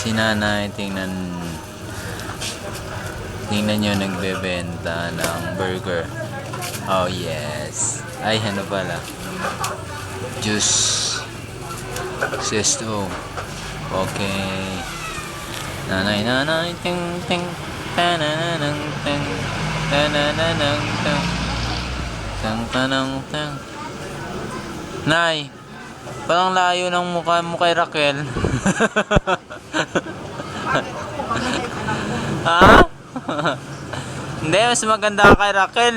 Si nanay, tingnan nyo nagbebenta ng burger. Oh yes. Ay, ano pala? Juice. Sesto. Okay. Nanay, ting ting. Tananang ting. Tananang ting. Tang tanang ting. Nay, parang layo ng mukha mo kay Raquel. Ha? Hindi, mas maganda ka kay Raquel.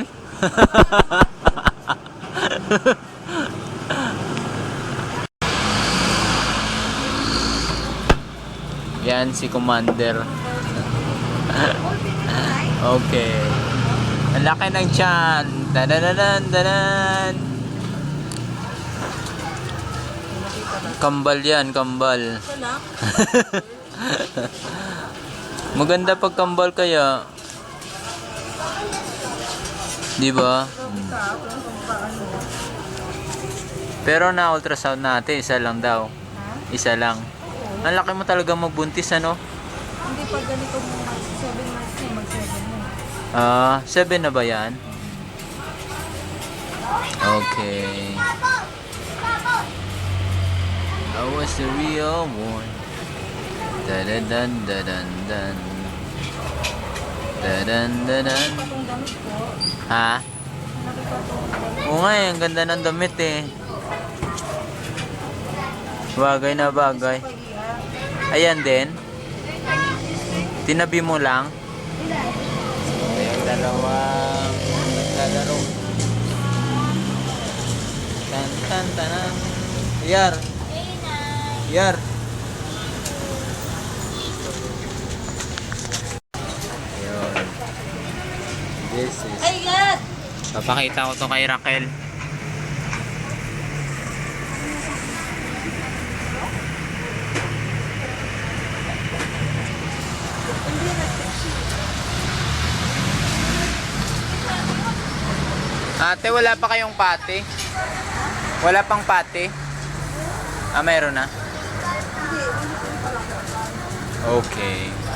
Yan si Commander. Okay. Ang laki ng tiyan. Tadadadan, dadan. Kambal yan, kambal. Maganda pag kambal kaya. Di ba? Pero na ultrasound natin, isa lang daw. Isa lang. Ang laki mo talaga magbuntis, ano? Hindi pa ganito mo 7 months na mag 7 7 na. na ba yan? Okay. I was the real one. Da-da-dan, da-dan-dan. Da-dan, da-dan. Itong damit ko, Ha? nakita ko. Oo nga eh, ang ganda ng damit eh. Bagay na bagay. Ayan din. Tinabi mo lang. Yung dalawang naglalaro. Tan tan tanan. Yar. Yar. Ayun. This is... Ay, God! Papakita ko to kay Raquel. Ate, wala pa kayong pati? Wala pang pati? Ah, mayroon na? Okay.